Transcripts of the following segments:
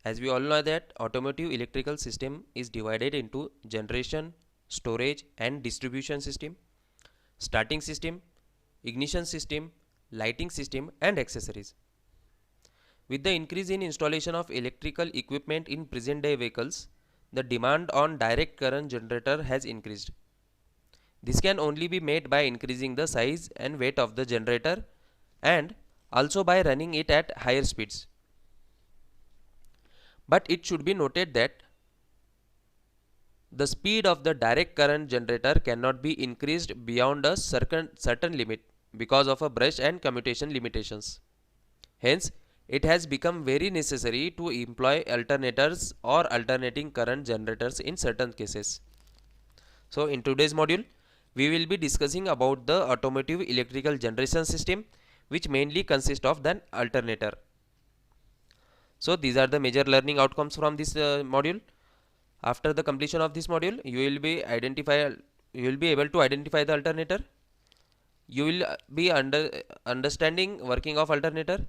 As we all know that automotive electrical system is divided into generation, storage and distribution system, starting system, ignition system, lighting system and accessories. With the increase in installation of electrical equipment in present day vehicles, the demand on direct current generator has increased. This can only be made by increasing the size and weight of the generator and also by running it at higher speeds. But it should be noted that the speed of the direct current generator cannot be increased beyond a certain limit because of a brush and commutation limitations. Hence, it has become very necessary to employ alternators or alternating current generators in certain cases. So, in today's module, we will be discussing about the automotive electrical generation system, which mainly consists of an alternator. So, these are the major learning outcomes from this module. After the completion of this module, you will be able to identify the alternator. You will be understanding working of alternator,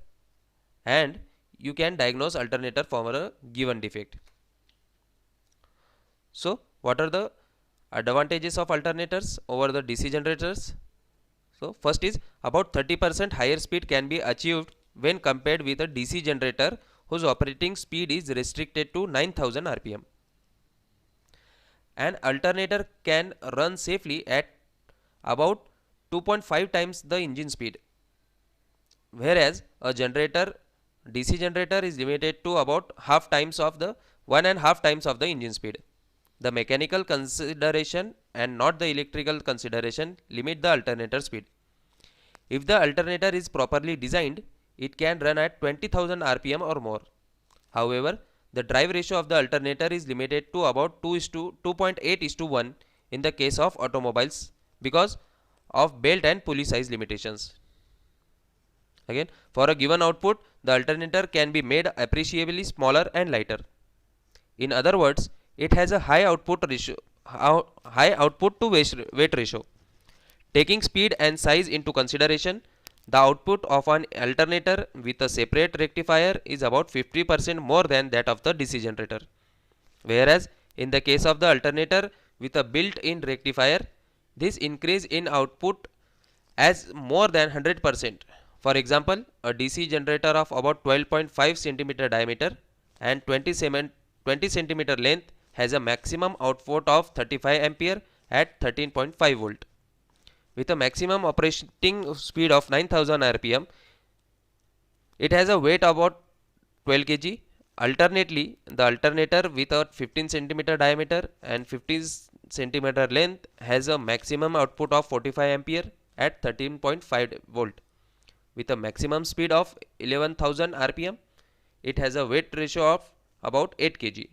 and you can diagnose alternator for a given defect. So, what are the advantages of alternators over the DC generators? So, first is about 30% higher speed can be achieved when compared with a DC generator whose operating speed is restricted to 9000 rpm. An alternator can run safely at about 2.5 times the engine speed, whereas a DC generator is limited to about half times of the 1.5 times of the engine speed. The mechanical consideration and not the electrical consideration limit the alternator speed. If the alternator is properly designed, it can run at 20,000 rpm or more. However, the drive ratio of the alternator is limited to about 2:8:1 in the case of automobiles because of belt and pulley size limitations. Again, for a given output, the alternator can be made appreciably smaller and lighter. In other words, it has a high output to weight ratio. Taking speed and size into consideration, the output of an alternator with a separate rectifier is about 50% more than that of the DC generator. Whereas in the case of the alternator with a built-in rectifier, this increase in output as more than 100%. For example, a DC generator of about 12.5 cm diameter and 20 cm length has a maximum output of 35 ampere at 13.5 volt. With a maximum operating speed of 9000 rpm, it has a weight about 12 kg. Alternately, the alternator with a 15 cm diameter and 15 cm length has a maximum output of 45 ampere at 13.5 volt. With a maximum speed of 11,000 rpm, it has a weight ratio of about 8 kg.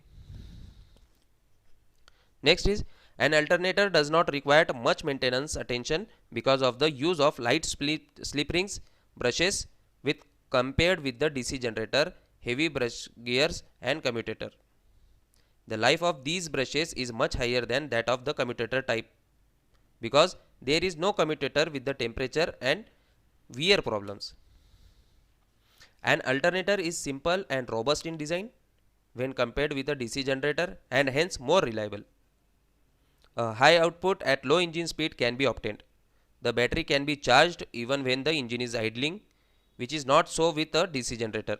Next is, an alternator does not require much maintenance attention because of the use of light slip rings brushes with compared with the DC generator, heavy brush gears and commutator. The life of these brushes is much higher than that of the commutator type because there is no commutator with the temperature and wear problems. An alternator is simple and robust in design when compared with a DC generator and hence more reliable. A high output at low engine speed can be obtained. The battery can be charged even when the engine is idling, which is not so with a DC generator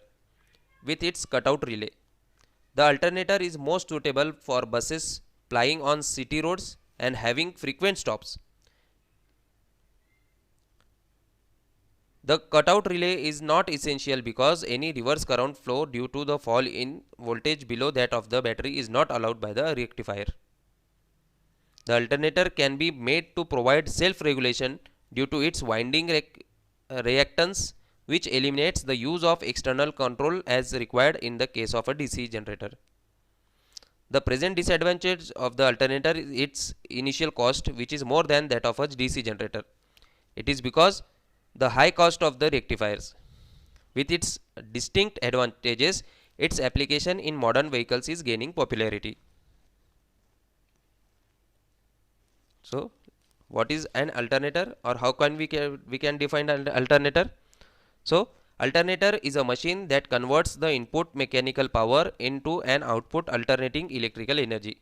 with its cutout relay. The alternator is most suitable for buses plying on city roads and having frequent stops. The cutout relay is not essential because any reverse current flow due to the fall in voltage below that of the battery is not allowed by the rectifier. The alternator can be made to provide self-regulation due to its winding reactance, which eliminates the use of external control as required in the case of a DC generator. The present disadvantage of the alternator is its initial cost, which is more than that of a DC generator. It is because the high cost of the rectifiers. With its distinct advantages, its application in modern vehicles is gaining popularity. So, what is an alternator or how can we can define an alternator? So, Alternator is a machine that converts the input mechanical power into an output alternating electrical energy.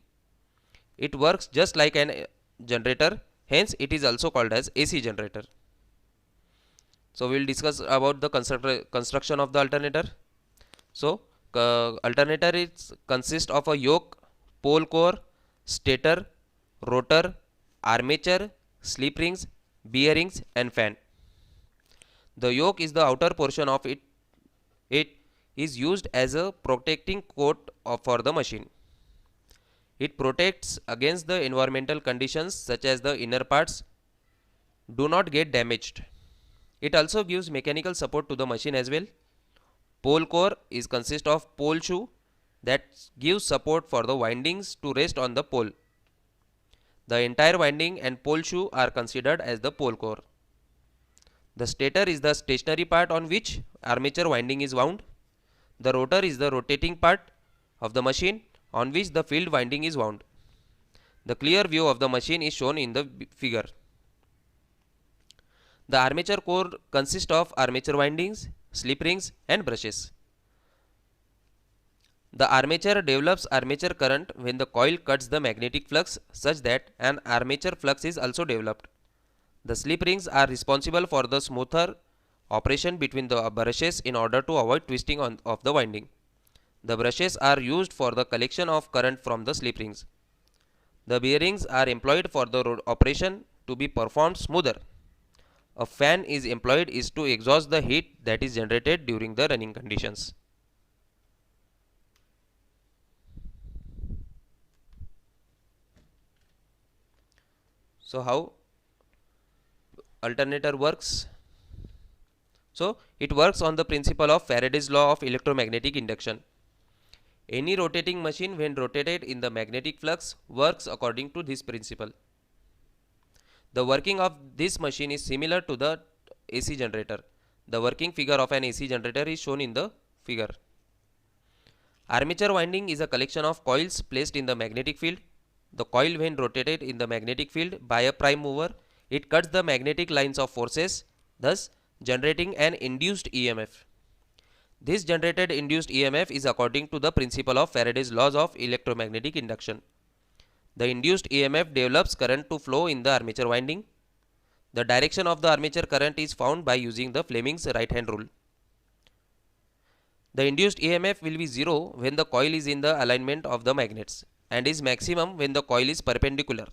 It works just like an generator, hence it is also called as AC generator. So we will discuss about the construction of the alternator. So alternator is consists of a yoke, pole core, stator, rotor, armature, slip rings, bearings and fan. The yoke is the outer portion of it. It is used as a protecting coat for the machine. It protects against the environmental conditions such as the inner parts do not get damaged. It also gives mechanical support to the machine as well. Pole core is consist of pole shoe that gives support for the windings to rest on the pole. The entire winding and pole shoe are considered as the pole core. The stator is the stationary part on which armature winding is wound. The rotor is the rotating part of the machine on which the field winding is wound. The clear view of the machine is shown in the figure. The armature core consists of armature windings, slip rings and brushes. The armature develops armature current when the coil cuts the magnetic flux such that an armature flux is also developed. The slip rings are responsible for the smoother operation between the brushes in order to avoid twisting of the winding. The brushes are used for the collection of current from the slip rings. The bearings are employed for the operation to be performed smoother. A fan is employed is to exhaust the heat that is generated during the running conditions. So how alternator works? So it works on the principle of Faraday's law of electromagnetic induction. Any rotating machine when rotated in the magnetic flux works according to this principle. The working of this machine is similar to the AC generator. The working figure of an AC generator is shown in the figure. Armature winding is a collection of coils placed in the magnetic field. The coil when rotated in the magnetic field by a prime mover, it cuts the magnetic lines of forces, thus generating an induced EMF. This generated induced EMF is according to the principle of Faraday's laws of electromagnetic induction. The induced EMF develops current to flow in the armature winding. The direction of the armature current is found by using the Fleming's right hand rule. The induced EMF will be 0 when the coil is in the alignment of the magnets and is maximum when the coil is perpendicular.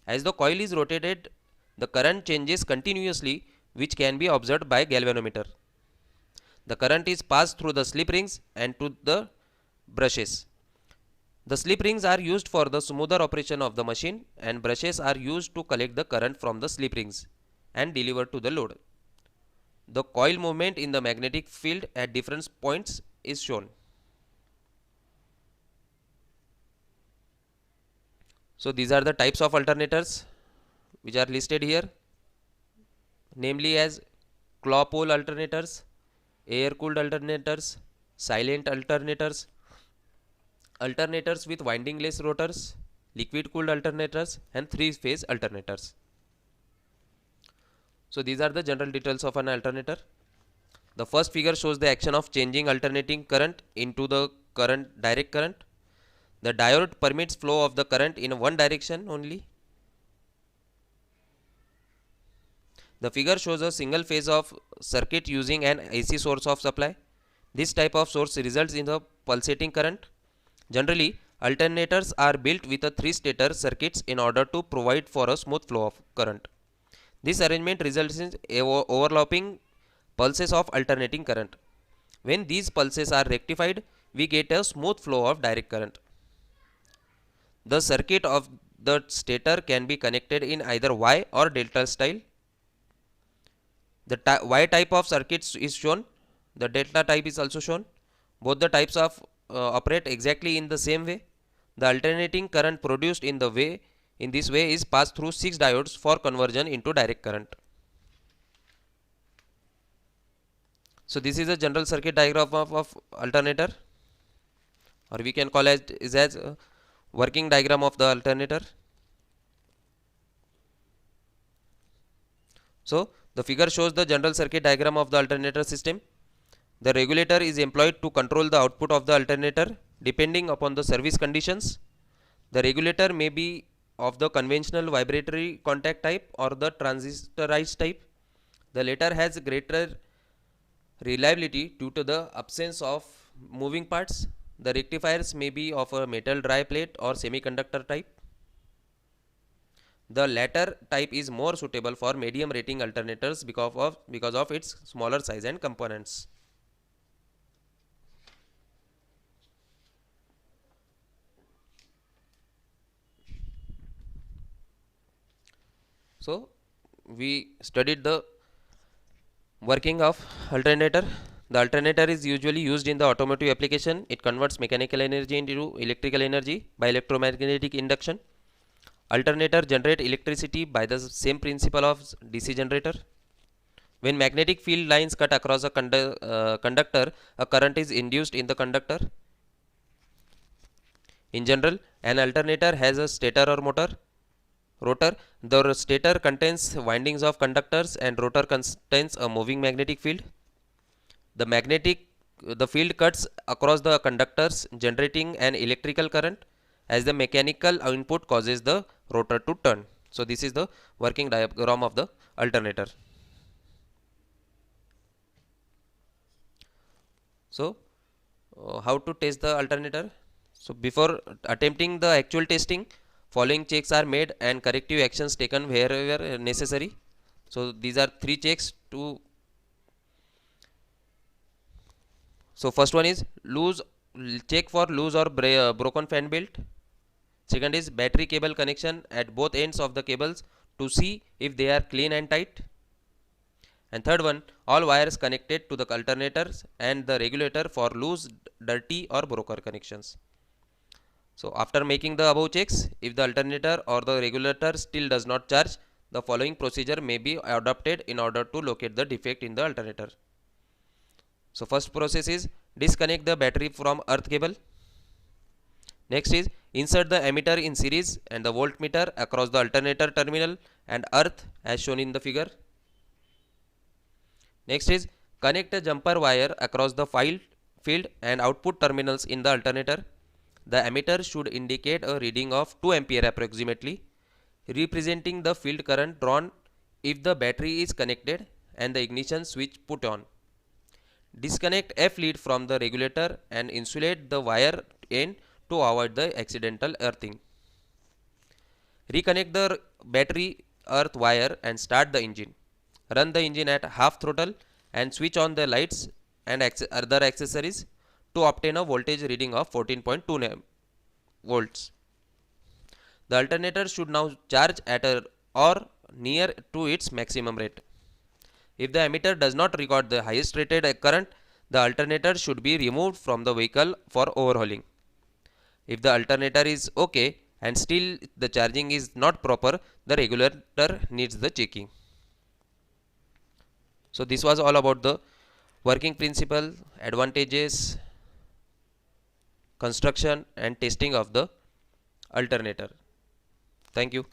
As the coil is rotated, the current changes continuously, which can be observed by galvanometer. The current is passed through the slip rings and to the brushes. The slip rings are used for the smoother operation of the machine and brushes are used to collect the current from the slip rings and deliver to the load. The coil movement in the magnetic field at different points is shown. So these are the types of alternators which are listed here, namely as claw pole alternators, air cooled alternators, silent alternators, alternators with windingless rotors, liquid cooled alternators and three phase alternators. So these are the general details of an alternator. The first figure shows the action of changing alternating current into the direct current. The diode permits flow of the current in one direction only. The figure shows a single phase of circuit using an AC source of supply. This type of source results in a pulsating current. Generally, alternators are built with a 3-stator circuits in order to provide for a smooth flow of current. This arrangement results in overlapping pulses of alternating current. When these pulses are rectified, we get a smooth flow of direct current. The circuit of the stator can be connected in either Y or delta style. The Y type of circuits is shown. The delta type is also shown. Both the types of operate exactly in the same way. The alternating current produced in this way is passed through 6 diodes for conversion into direct current. So this is a general circuit diagram of alternator, or we can call it as a working diagram of the alternator. So the figure shows the general circuit diagram of the alternator system. The regulator is employed to control the output of the alternator depending upon the service conditions. The regulator may be of the conventional vibratory contact type or the transistorized type. The latter has greater reliability due to the absence of moving parts. The rectifiers may be of a metal dry plate or semiconductor type. The latter type is more suitable for medium rating alternators because of its smaller size and components. So we studied the working of alternator. The alternator is usually used in the automotive application. It converts mechanical energy into electrical energy by electromagnetic induction. Alternator generate electricity by the same principle of DC generator. When magnetic field lines cut across a conductor, a current is induced in the conductor. In general, an alternator has a stator or rotor. The stator contains windings of conductors and rotor contains a moving magnetic field. The field cuts across the conductors, generating an electrical current as the mechanical input causes the rotor to turn. So this is the working diagram of the alternator. So how to test the alternator? So before attempting the actual testing, following checks are made and corrective actions taken wherever necessary. So these are three checks to. So first one is check for loose or broken fan belt. Second is battery cable connection at both ends of the cables to see if they are clean and tight. And third one, all wires connected to the alternators and the regulator for loose, dirty or broken connections. So after making the above checks, if the alternator or the regulator still does not charge, the following procedure may be adopted in order to locate the defect in the alternator. So first process is disconnect the battery from earth cable. Next is insert the ammeter in series and the voltmeter across the alternator terminal and earth as shown in the figure. Next is connect a jumper wire across the field and output terminals in the alternator. The ammeter should indicate a reading of 2 ampere approximately, representing the field current drawn if the battery is connected and the ignition switch put on. Disconnect F lead from the regulator and insulate the wire end to avoid the accidental earthing. Reconnect the battery earth wire and start the engine. Run the engine at half throttle and switch on the lights and other accessories to obtain a voltage reading of 14.2 volts. The alternator should now charge at or near to its maximum rate. If the ammeter does not record the highest rated current, the alternator should be removed from the vehicle for overhauling. If the alternator is okay and still the charging is not proper, the regulator needs the checking. So this was all about the working principle, advantages, construction and testing of the alternator. Thank you.